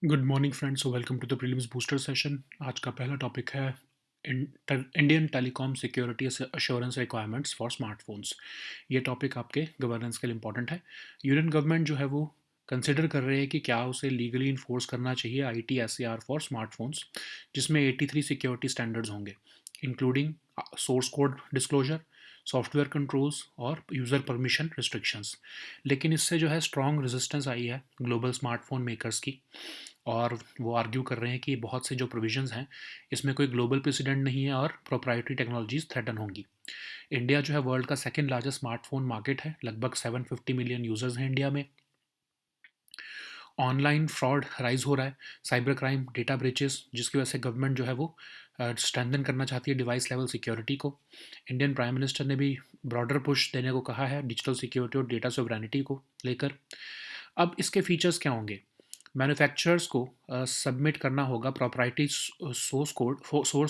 Good morning friends, welcome to the prelims booster session. आज का पहला टॉपिक है Indian telecom security assurance requirements for smartphones. ये topic आपके गवर्नेंस के लिए इंपॉर्टेंट है। यूनियन गवर्नमेंट जो है वो कंसिडर कर रहे हैं कि क्या उसे लीगली इन्फोर्स करना चाहिए आईटी एसएआर फॉर स्मार्टफोन्स, जिसमें 83 सिक्योरिटी स्टैंडर्ड्स होंगे, including source code disclosure, software controls और यूज़र परमिशन रिस्ट्रिक्शंस। लेकिन इससे जो है स्ट्रॉन्ग रेजिस्टेंस आई है ग्लोबल स्मार्टफोन मेकर्स की, और वो आर्ग्यू कर रहे हैं कि बहुत से जो प्रोविजंस हैं इसमें कोई ग्लोबल प्रेसिडेंट नहीं है और प्रोप्राइटरी टेक्नोलॉजीज थ्रेटन होंगी। इंडिया जो है वर्ल्ड का सेकंड लार्जेस्ट स्मार्टफोन मार्केट है, लगभग 750 मिलियन यूजर्स हैं इंडिया में। ऑनलाइन फ्रॉड राइज हो रहा है, साइबर क्राइम, डेटा ब्रीचेस, जिसकी वजह से गवर्नमेंट जो है वो स्ट्रेंथन करना चाहती है डिवाइस लेवल सिक्योरिटी को। इंडियन प्राइम मिनिस्टर ने भी ब्रॉडर पुश देने को कहा है डिजिटल सिक्योरिटी और डेटा सोवरेनिटी को लेकर। अब इसके फीचर्स क्या होंगे? मैन्युफैक्चरर्स को सबमिट करना होगा प्रॉपराइटरी सोर्स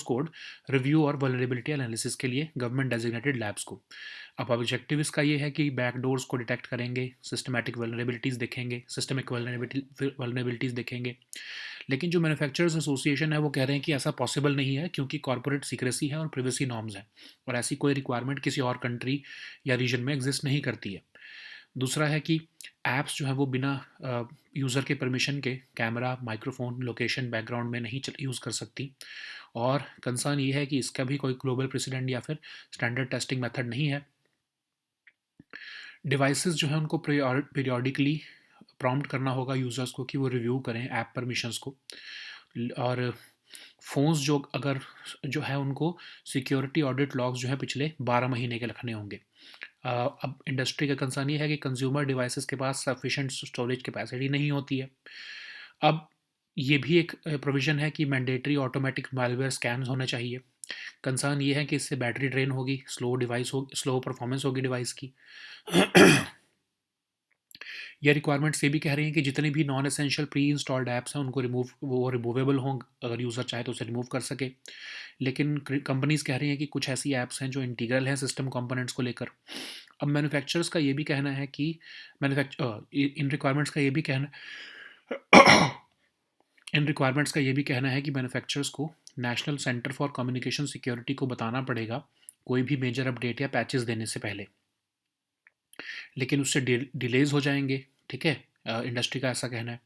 कोड रिव्यू और वल्नरेबिलिटी एनालिसिस के लिए गवर्नमेंट डेजिग्नेटेड लैब्स को। अब ऑब्जेक्टिव इसका ये है कि बैकडोर्स को डिटेक्ट करेंगे, सिस्टमैटिक वल्नरेबिलिटीज़ देखेंगे, सिस्टमिक वल्नरेबिलिटीज़ देखेंगे। लेकिन जो मैन्युफैक्चरर्स एसोसिएशन है वो कह रहे हैं कि ऐसा पॉसिबल नहीं है, क्योंकि कॉर्पोरेट सीक्रेसी है और प्रिवेसी नॉर्म्स हैं, और ऐसी कोई रिक्वायरमेंट किसी और कंट्री या रीजन में एग्जिस्ट नहीं करती है। दूसरा है कि ऐप्स जो हैं वो बिना यूज़र के परमिशन के कैमरा, माइक्रोफोन, लोकेशन, बैकग्राउंड में नहीं यूज़ कर सकती। और कंसर्न ये है कि इसका भी कोई ग्लोबल प्रेसिडेंट या फिर स्टैंडर्ड टेस्टिंग मेथड नहीं है। डिवाइसेस जो हैं उनको पीरियोडिकली प्रॉम्प्ट करना होगा यूज़र्स को कि वो रिव्यू करें ऐप परमिशंस को। और फ़ोन्स जो अगर जो है उनको सिक्योरिटी ऑडिट लॉग्स जो है पिछले 12 महीने के रखने होंगे। अब इंडस्ट्री का कंसर्न ये है कि कंज्यूमर डिवाइसेस के पास सफिशिएंट स्टोरेज कैपेसिटी नहीं होती है। अब ये भी एक प्रोविज़न है कि मैंडेटरी ऑटोमेटिक मालवेयर स्कैन्स होने चाहिए। कंसर्न ये है कि इससे बैटरी ड्रेन होगी, स्लो परफॉर्मेंस होगी डिवाइस की। ये रिक्वायरमेंट्स ये भी कह रही हैं कि जितने भी non essential pre installed apps हैं उनको रिमूवेबल हों, अगर यूज़र चाहे तो उसे रिमूव कर सके। लेकिन कंपनीज कह रही हैं कि कुछ ऐसी ऐप्स हैं जो इंटीग्रल हैं सिस्टम कंपोनेंट्स को लेकर। अब मैन्युफैक्चरर्स का ये भी कहना है कि इन रिक्वायरमेंट्स का ये भी कहना इन रिक्वायरमेंट्स का ये भी कहना है कि मैन्युफैक्चरर्स को national centre for communication security को बताना पड़ेगा कोई भी मेजर अपडेट या पैचेस देने से पहले। लेकिन उससे डिलेज हो जाएंगे, ठीक है, इंडस्ट्री का ऐसा कहना है।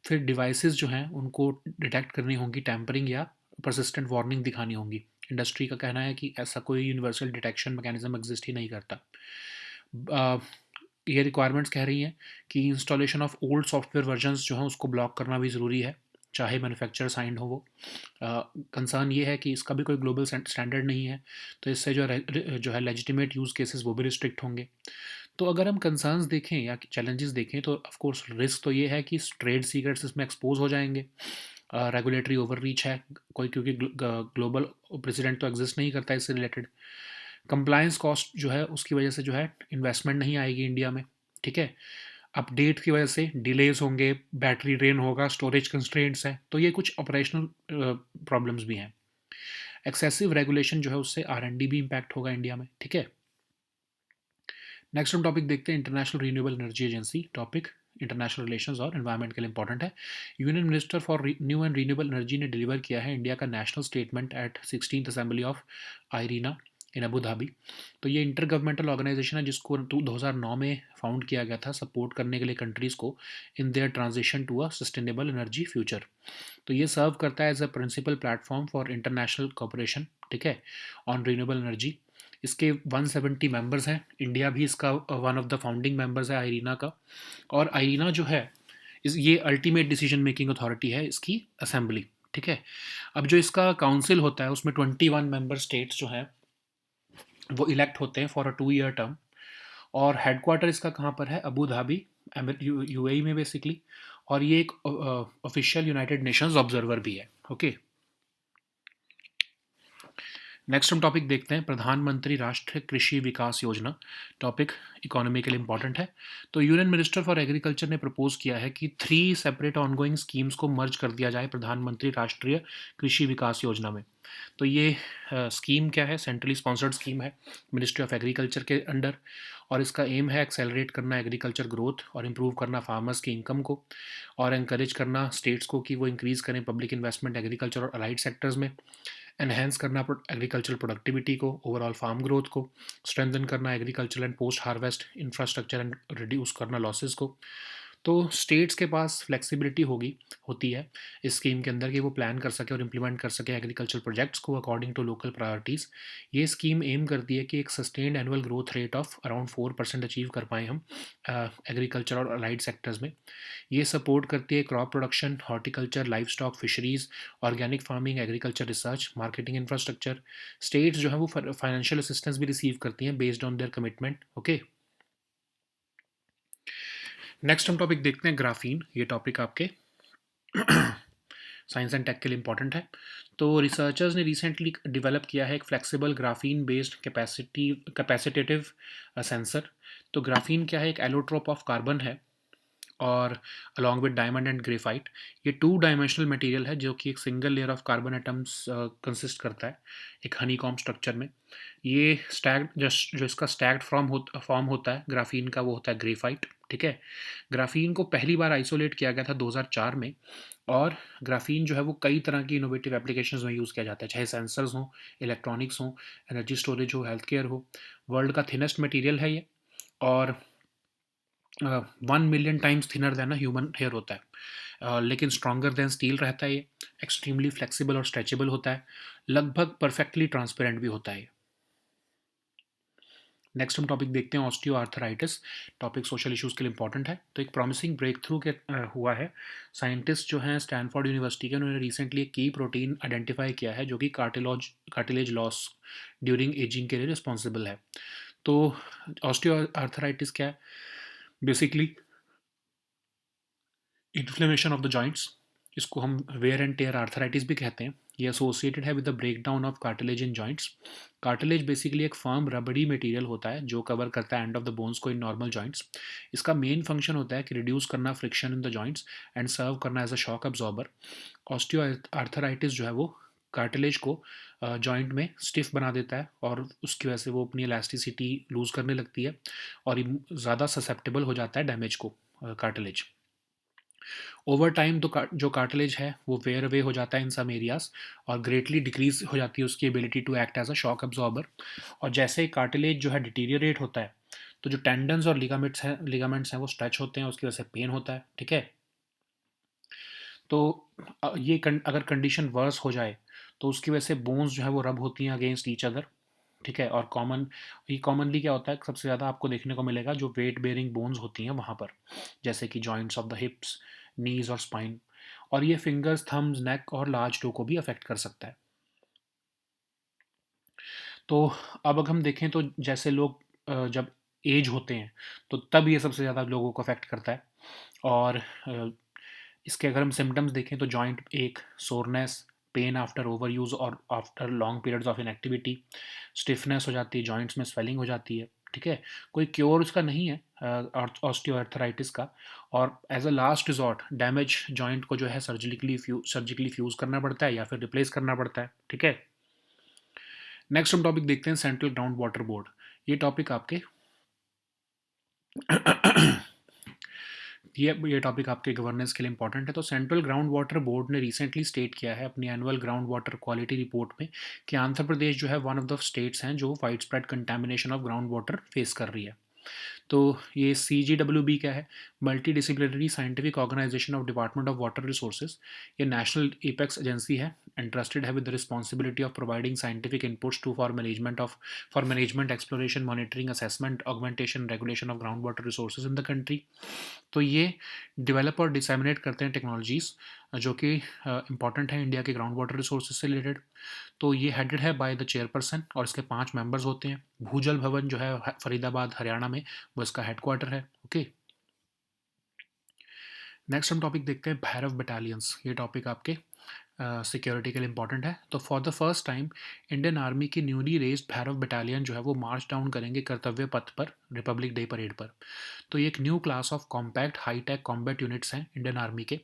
फिर डिवाइसेस जो हैं उनको डिटेक्ट करनी होंगी टैम्परिंग या परसिस्टेंट वार्निंग दिखानी होंगी। इंडस्ट्री का कहना है कि ऐसा कोई यूनिवर्सल डिटेक्शन मैकेनिज्म एग्जिस्ट ही नहीं करता। अ, ये रिक्वायरमेंट्स कह रही हैं कि installation of old software versions जो हैं उसको ब्लॉक करना भी ज़रूरी है, चाहे मैन्युफैक्चरर साइंड हो वो। कंसर्न ये है कि इसका भी कोई ग्लोबल स्टैंडर्ड नहीं है, तो इससे जो है लेजिटिमेट यूज़ केसेस वो भी रिस्ट्रिक्ट होंगे। तो अगर हम कंसर्न्स देखें या चैलेंजेस देखें तो ऑफ कोर्स रिस्क तो ये है कि ट्रेड सीक्रेट्स इसमें एक्सपोज हो जाएंगे, रेगुलेटरी ओवर रीच है कोई, क्योंकि ग्लोबल प्रेसिडेंट तो एग्जिस्ट नहीं करता इससे रिलेटेड। कंप्लायंस कॉस्ट जो है उसकी वजह से जो है इन्वेस्टमेंट नहीं आएगी इंडिया में, ठीक है। अपडेट की वजह से डिलेज होंगे, बैटरी ड्रेन होगा, स्टोरेज कंस्ट्रेंट्स हैं, तो ये कुछ ऑपरेशनल प्रॉब्लम्स भी हैं। एक्सेसिव रेगुलेशन जो है उससे R&D भी इम्पैक्ट होगा इंडिया में, ठीक है। नेक्स्ट हम टॉपिक देखते हैं international renewable energy agency. Topic international relations और एनवायरनमेंट के लिए इंपॉर्टेंट है। Union minister for new and renewable energy ने डिलीवर किया है इंडिया का national statement at 16th assembly of Irina in Abu Dhabi. तो ये इंटर गवर्नमेंटल ऑर्गेनाइजेशन है जिसको 2009 में फाउंड किया गया था सपोर्ट करने के लिए कंट्रीज़ को in their transition to a sustainable energy future. तो ये सर्व करता है as a principal platform for international cooperation, ठीक है, ऑन रीन्यूएबल एनर्जी। इसके 170 मेंबर्स हैं, इंडिया भी इसका one of the founding members है आइरीना का। और आइरीना जो है ये अल्टीमेट डिसीजन मेकिंग अथॉरिटी है इसकी असेंबली, ठीक है। अब जो इसका काउंसिल होता है उसमें 21 मेंबर स्टेट्स जो हैं वो इलेक्ट होते हैं फॉर अ 2 ईयर टर्म। और हेडक्वार्टर इसका कहाँ पर है? अबू धाबी, यूएई में बेसिकली। और ये एक ऑफिशियल यूनाइटेड नेशंस ऑब्जर्वर भी है, ओके। नेक्स्ट हम टॉपिक देखते हैं प्रधानमंत्री राष्ट्रीय कृषि विकास योजना। टॉपिक इकोनॉमी के लिए इंपॉर्टेंट है। तो यूनियन मिनिस्टर फॉर एग्रीकल्चर ने प्रपोज किया है कि 3 सेपरेट ऑनगोइंग स्कीम्स को मर्ज कर दिया जाए प्रधानमंत्री राष्ट्रीय कृषि विकास योजना में। तो ये स्कीम क्या है? सेंट्रली स्पॉन्सर्ड स्कीम है मिनिस्ट्री ऑफ एग्रीकल्चर के अंडर, और इसका एम है एक्सेलरेट करना एग्रीकल्चर ग्रोथ और इम्प्रूव करना फार्मर्स की इनकम को, और encourage करना स्टेट्स को कि वो इंक्रीज़ करें पब्लिक इन्वेस्टमेंट एग्रीकल्चर और अलाइड सेक्टर्स में, एनहेंस करना एग्रीकल्चरल प्रोडक्टिविटी को, ओवरऑल फार्म ग्रोथ को, स्ट्रेंथन करना agriculture and post harvest infrastructure and reduce करना लॉसेस को। तो स्टेट्स के पास फ्लेक्सिबिलिटी होती है इस स्कीम के अंदर कि वो प्लान कर सके और इम्प्लीमेंट कर सके एग्रीकल्चर प्रोजेक्ट्स को अकॉर्डिंग टू लोकल प्रायोरिटीज़। ये स्कीम एम करती है कि एक sustained annual growth rate of around 4% achieve कर पाएँ हम एग्रीकल्चर और अलाइड सेक्टर्स में। ये सपोर्ट करती है crop production, horticulture, life stock, fisheries, organic farming, agriculture research, marketing infrastructure. States जो है वो फाइनेंशियल असिस्टेंस भी रिसीव करती हैं based on their commitment. Okay, next हम टॉपिक देखते हैं ग्राफीन। ये टॉपिक आपके साइंस एंड टेक के लिए इंपॉर्टेंट है। तो रिसर्चर्स ने रिसेंटली डेवलप किया है एक फ्लेक्सिबल ग्राफीन बेस्ड कैपेसिटेटिव सेंसर। तो ग्राफीन क्या है? एक एलोट्रोप ऑफ कार्बन है, और along with diamond and graphite. ये 2 डायमेंशनल मटेरियल है जो कि एक single layer of carbon atoms consist करता है एक हनीकॉम्ब स्ट्रक्चर में। ये स्टैग्ड जो इसका स्टैग्ड फॉर्म होता है ग्राफीन का, वो होता है ग्रेफाइट। ठीक है, ग्राफीन को पहली बार आइसोलेट किया गया था 2004 में, और ग्राफीन जो है वो कई तरह की इनोवेटिव एप्लीकेशंस में यूज़ किया जाता है, चाहे सेंसर्स हों, इलेक्ट्रॉनिक्स हों, एनर्जी स्टोरेज हो, हेल्थ केयर हो। वर्ल्ड का थिनेस्ट मटेरियल है ये, और 1 million times thinner than a human hair होता है। लेकिन स्ट्रॉन्गर देन स्टील रहता है ये, एक्सट्रीमली फ्लेक्सिबल और स्ट्रेचेबल होता है, लगभग परफेक्टली ट्रांसपेरेंट भी होता है। नेक्स्ट हम टॉपिक देखते हैं osteo arthritis. Topic social issues के लिए इंपॉर्टेंट है। तो एक प्रॉमिसिंग ब्रेक थ्रू के हुआ है। साइंटिस्ट जो हैं स्टैनफोर्ड यूनिवर्सिटी के, उन्होंने रिसेंटली एक की प्रोटीन आइडेंटिफाई किया है जो कि कार्टिलेज लॉस ड्यूरिंग एजिंग के लिए रिस्पॉन्सिबल है। तो ऑस्टियो आर्थराइटिस क्या है? Basically inflammation of the joints, इसको हम वेयर एंड टेयर आर्थराइटिस भी कहते हैं। ये एसोसिएटेड है with the breakdown of cartilage in joints. Cartilage basically एक फर्म रबड़ी मटेरियल होता है जो कवर करता है एंड ऑफ द बोन्स को इन नॉर्मल जॉइंट्स। इसका मेन फंक्शन होता है कि रिड्यूस करना friction in the joints and serve करना as a shock absorber. Osteoarthritis जो है वो कार्टिलेज को जॉइंट में स्टिफ बना देता है, और उसकी वजह से वो अपनी इलास्टिसिटी लूज़ करने लगती है, और ज़्यादा ससेप्टेबल हो जाता है डैमेज को कार्टिलेज। ओवर टाइम तो जो कार्टिलेज है वो वेयर अवे हो जाता है इन सम एरियाज, और ग्रेटली डिक्रीज हो जाती है उसकी ability to act as a shock absorber. और जैसे ही कार्टिलेज जो है डिटीरियरेट होता है, तो जो टेंडन्स और लिगामेंट्स हैं वो स्ट्रेच होते हैं, उसकी वजह से पेन होता है। ठीक है, तो अगर कंडीशन वर्स हो जाए तो उसकी वजह से बोन्स जो है वो रब होती हैं अगेंस्ट ईच अदर। ठीक है, और कॉमनली क्या होता है, सबसे ज़्यादा आपको देखने को मिलेगा जो वेट बेयरिंग बोन्स होती हैं वहाँ पर, जैसे कि जॉइंट्स ऑफ द हिप्स, नीज और स्पाइन। और ये फिंगर्स, थम्स, नेक और लार्ज टो को भी अफेक्ट कर सकता है। तो अब अगर हम देखें तो जैसे लोग जब एज होते हैं तो तब ये सबसे ज़्यादा लोगों को अफेक्ट करता है। और इसके अगर हम सिम्टम्स देखें तो जॉइंट एक, soreness, pain after overuse और after long periods of inactivity, stiffness हो जाती है, जॉइंट्स में स्वेलिंग हो जाती है। ठीक है, कोई क्योर उसका नहीं है ऑस्टियोआर्थराइटिस का, और as a last resort damage joint को जो है सर्जिकली फ्यूज़ करना पड़ता है या फिर रिप्लेस करना पड़ता है। ठीक है, नेक्स्ट हम टॉपिक देखते हैं सेंट्रल ग्राउंड वाटर बोर्ड। ये टॉपिक आपके ये टॉपिक आपके गवर्नेंस के लिए इंपॉर्टेंट है। तो सेंट्रल ग्राउंड वाटर बोर्ड ने रिसेंटली स्टेट किया है अपनी annual ground water quality report में कि आंध्र प्रदेश जो है वन ऑफ द स्टेट्स हैं जो wide spread contamination of ground water face कर रही है। तो ये CGWB क्या है? Multi disciplinary scientific organisation of department of water resources. ये नेशनल एपेक्स एजेंसी है, entrusted है with the responsibility of providing scientific inputs to for management, exploration, monitoring, assessment, augmentation, regulation of groundwater resources in the country। तो ये develop और डिसैमिनेट करते हैं technologies जो कि इंपॉर्टेंट है इंडिया के ग्राउंड वाटर रिसोर्सेज से रिलेटेड। तो ये हेडेड है बाय द चेयरपर्सन, और इसके 5 मेंबर्स होते हैं। भूजल भवन जो है फरीदाबाद हरियाणा में, वो इसका हेडक्वार्टर है। ओके, नेक्स्ट हम टॉपिक देखते हैं भैरव बटालियंस। ये टॉपिक आपके सिक्योरिटी के लिए इंपॉर्टेंट है। तो for the first time Indian army की न्यूली रेस्ड भैरव बटालियन जो है वो मार्च डाउन करेंगे कर्तव्य पथ पर रिपब्लिक डे परेड पर। तो ये एक new class of compact hi tech combat units हैं इंडियन आर्मी के।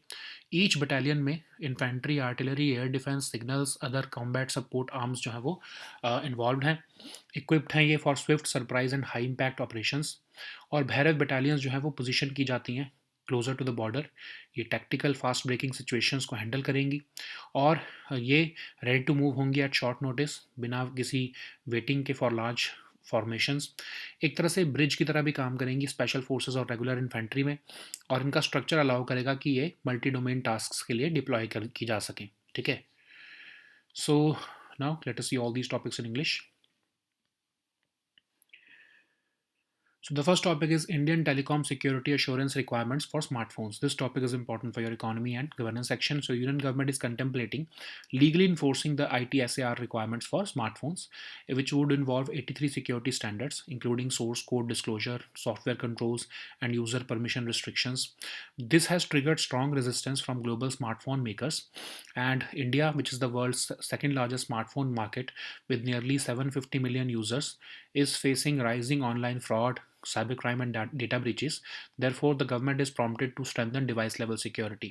ईच बटालियन में infantry, artillery, air defence, signals, other combat support arms जो है वो इन्वॉल्व हैं। इक्विप्ड हैं ये for swift, surprise and high impact operations. और भैरव बटालियंस जो है वो पोजीशन की जाती हैं क्लोजर टू द बॉर्डर। ये टैक्टिकल फास्ट ब्रेकिंग सिचुएशंस को हैंडल करेंगी और ये रेडी टू मूव होंगी एट शॉर्ट नोटिस, बिना किसी वेटिंग के फॉर लार्ज फॉर्मेशंस। एक तरह से ब्रिज की तरह भी काम करेंगी स्पेशल फोर्सेस और रेगुलर इन्फेंट्री में। और इनका स्ट्रक्चर अलाउ करेगा कि ये मल्टी डोमेन टास्क के लिए डिप्लॉय की जा सकें। ठीक है, so now let us see all these topics in English. So the first topic is Indian telecom security assurance requirements for smartphones. This topic is important for your economy and governance section. So Union government is contemplating legally enforcing the ITSAR requirements for smartphones, which would involve 83 security standards, including source code disclosure, software controls, and user permission restrictions. This has triggered strong resistance from global smartphone makers, and India, which is the world's second largest smartphone market with nearly 750 million users, is facing rising online fraud, cybercrime, and data breaches. Therefore, the government is prompted to strengthen device level security.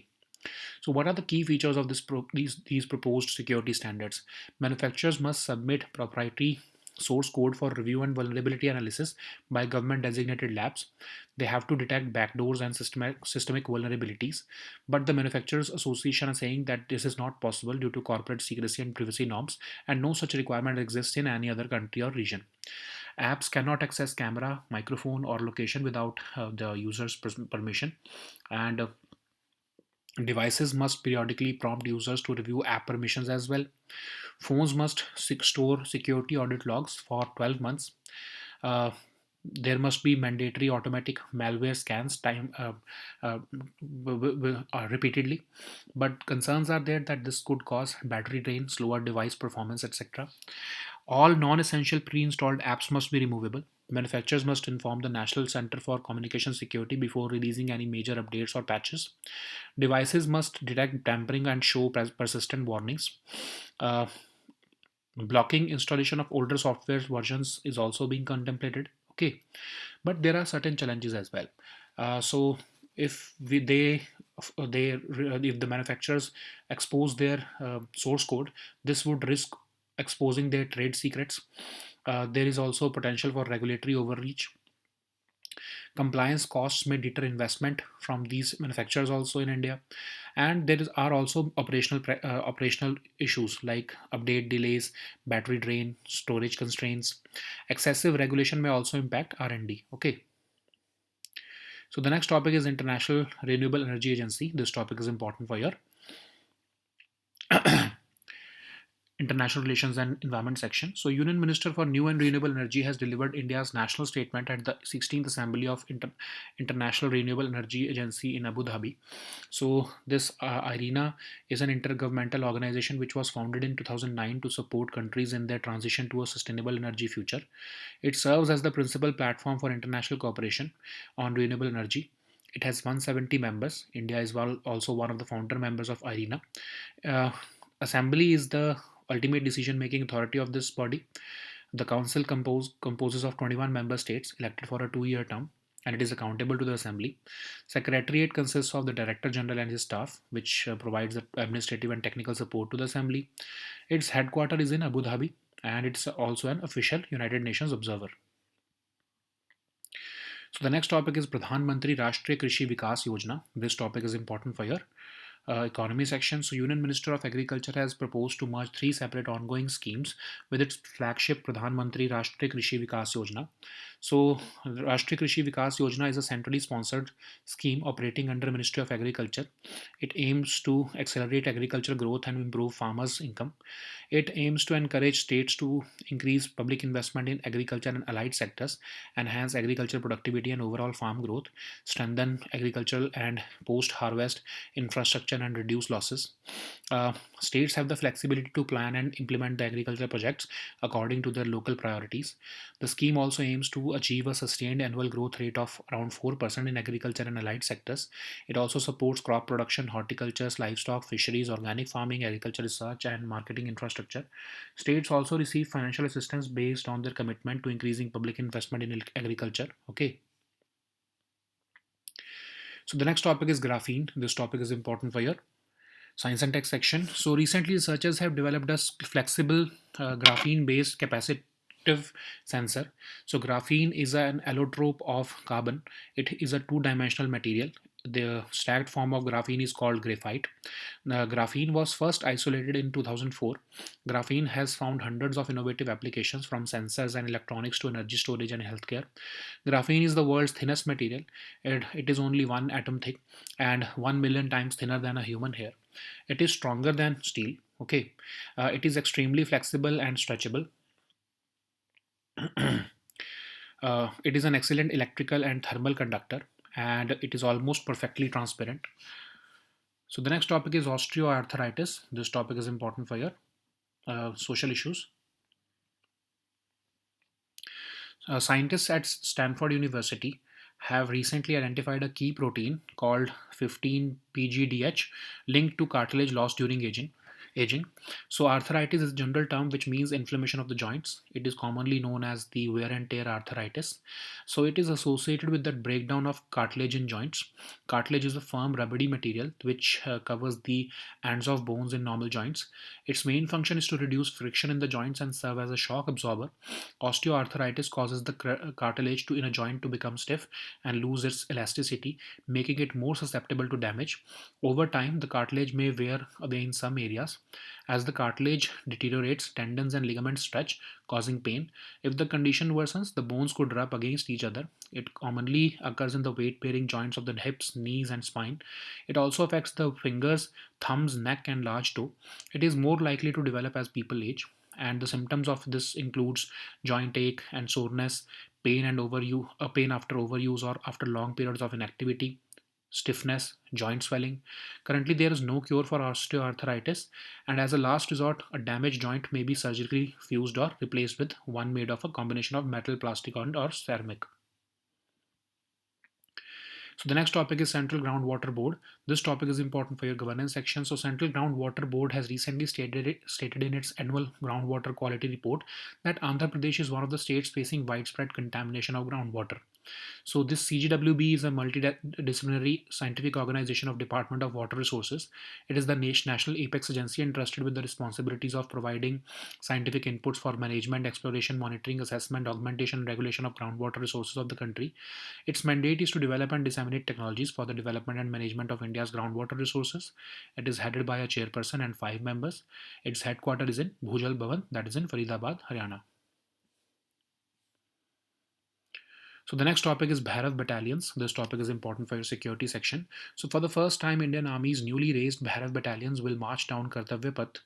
So, what are the key features of these proposed security standards? Manufacturers must submit proprietary source code for review and vulnerability analysis by government designated labs. They have to detect backdoors and systemic vulnerabilities. But the Manufacturers Association are saying that this is not possible due to corporate secrecy and privacy norms, and no such requirement exists in any other country or region. Apps cannot access camera, microphone, or location without the user's permission, and devices must periodically prompt users to review app permissions as well. Phones must store security audit logs for 12 months. Uh, there must be mandatory automatic malware scans repeatedly, but concerns are there that this could cause battery drain, slower device performance, etc. All non-essential pre-installed apps must be removable. Manufacturers must inform the National Center for Communication Security before releasing any major updates or patches. Devices must detect tampering and show persistent warnings. Uh, Blocking installation of older software versions is also being contemplated. Okay, but there are certain challenges as well. So if if the manufacturers expose their source code, this would risk exposing their trade secrets. There is also potential for regulatory overreach. Compliance costs may deter investment from these manufacturers also in India, and are also operational issues like update delays, battery drain, storage constraints. Excessive regulation may also impact R&D. Okay. So the next topic is International Renewable Energy Agency. This topic is important for your International Relations and Environment section. So, Union Minister for New and Renewable Energy has delivered India's national statement at the 16th Assembly of International Renewable Energy Agency in Abu Dhabi. So, this IRENA is an intergovernmental organization which was founded in 2009 to support countries in their transition to a sustainable energy future. It serves as the principal platform for international cooperation on renewable energy. It has 170 members. India is also one of the founder members of IRENA. Uh, Assembly is the ultimate decision-making authority of this body. The council composes of 21 member states elected for a 2-year term, and it is accountable to the assembly. Secretariat consists of the director general and his staff, which provides the administrative and technical support to the assembly. Its headquarters is in Abu Dhabi, and it's also an official United Nations observer. So the next topic is Pradhan Mantri Rashtriya Krishi Vikas Yojana. This topic is important for your economy section. So, Union Minister of Agriculture has proposed to merge 3 separate ongoing schemes with its flagship Pradhan Mantri Rashtriya Krishi Vikas Yojana. So, Rashtriya Krishi Vikas Yojana is a centrally sponsored scheme operating under Ministry of Agriculture. It aims to accelerate agricultural growth and improve farmers' income. It aims to encourage states to increase public investment in agriculture and allied sectors, enhance agricultural productivity and overall farm growth, strengthen agricultural and post-harvest infrastructure, and reduce losses. States have the flexibility to plan and implement the agricultural projects according to their local priorities. The scheme also aims to to achieve a sustained annual growth rate of around 4% in agriculture and allied sectors. It also supports crop production, horticulture, livestock, fisheries, organic farming, agriculture research, and marketing infrastructure. States also receive financial assistance based on their commitment to increasing public investment in agriculture. Okay. So the next topic is graphene. This topic is important for your science and tech section. So recently, researchers have developed a flexible graphene-based capacitive sensor. So graphene is an allotrope of carbon. It is a two-dimensional material. The stacked form of graphene is called graphite. Graphene was first isolated in 2004. Graphene has found hundreds of innovative applications from sensors and electronics to energy storage and healthcare. Graphene is the world's thinnest material. It is only one atom thick and 1 million times thinner than a human hair. It is stronger than steel. Okay. It is extremely flexible and stretchable. It is an excellent electrical and thermal conductor, and it is almost perfectly transparent. So the next topic is osteoarthritis. This topic is important for your social issues. Scientists at Stanford University have recently identified a key protein called 15-PGDH linked to cartilage loss during aging. So arthritis is a general term which means inflammation of the joints. It is commonly known as the wear and tear arthritis. So it is associated with the breakdown of cartilage in joints. Cartilage is a firm rubbery material which covers the ends of bones in normal joints. Its main function is to reduce friction in the joints and serve as a shock absorber. Osteoarthritis causes the cartilage in a joint to become stiff and lose its elasticity, making it more susceptible to damage. Over time, the cartilage may wear away in some areas. As the cartilage deteriorates, tendons and ligaments stretch, causing pain. If the condition worsens, the bones could rub against each other. It commonly occurs in the weight-bearing joints of the hips, knees, and spine. It also affects the fingers, thumbs, neck, and large toe. It is more likely to develop as people age, and the symptoms of this includes joint ache and soreness, pain after overuse or after long periods of inactivity, stiffness, joint swelling. Currently, there is no cure for osteoarthritis, and as a last resort, a damaged joint may be surgically fused or replaced with one made of a combination of metal, plastic, or ceramic. So the next topic is Central Groundwater Board. This topic is important for your governance section. So Central Groundwater Board has recently stated in its annual groundwater quality report that Andhra Pradesh is one of the states facing widespread contamination of groundwater. So this CGWB is a multidisciplinary scientific organization of Department of Water Resources. It is the national apex agency entrusted with the responsibilities of providing scientific inputs for management, exploration, monitoring, assessment, augmentation, and regulation of groundwater resources of the country. Its mandate is to develop and disseminate technologies for the development and management of India's groundwater resources. It is headed by a chairperson and 5 members. Its headquarters is in Bhujal Bhavan, that is in Faridabad, Haryana. So the next topic is Bhairav battalions. This topic is important for your security section. So for the first time, Indian Army's newly raised Bhairav battalions will march down Kartavya Path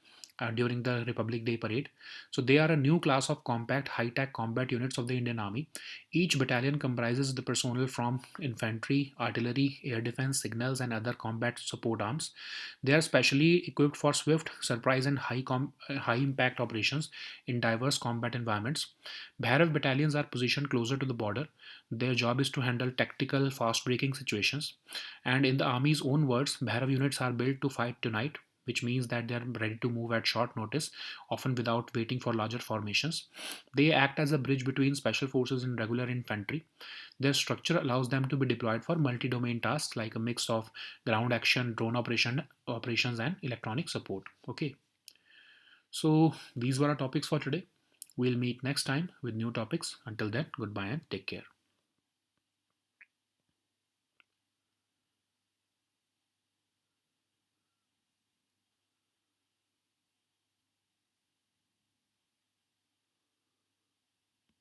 during the Republic Day parade. So they are a new class of compact high-tech combat units of the Indian Army. Each battalion comprises the personnel from infantry, artillery, air defense, signals, and other combat support arms. They are specially equipped for swift, surprise, and high-impact operations in diverse combat environments. Bhairav battalions are positioned closer to the border. Their job is to handle tactical, fast-breaking situations. And in the Army's own words, Bhairav units are built to fight tonight, which means that they are ready to move at short notice, often without waiting for larger formations. They act as a bridge between special forces and regular infantry. Their structure allows them to be deployed for multi-domain tasks like a mix of ground action, drone operations, and electronic support. Okay. So these were our topics for today. We'll meet next time with new topics. Until then, goodbye and take care.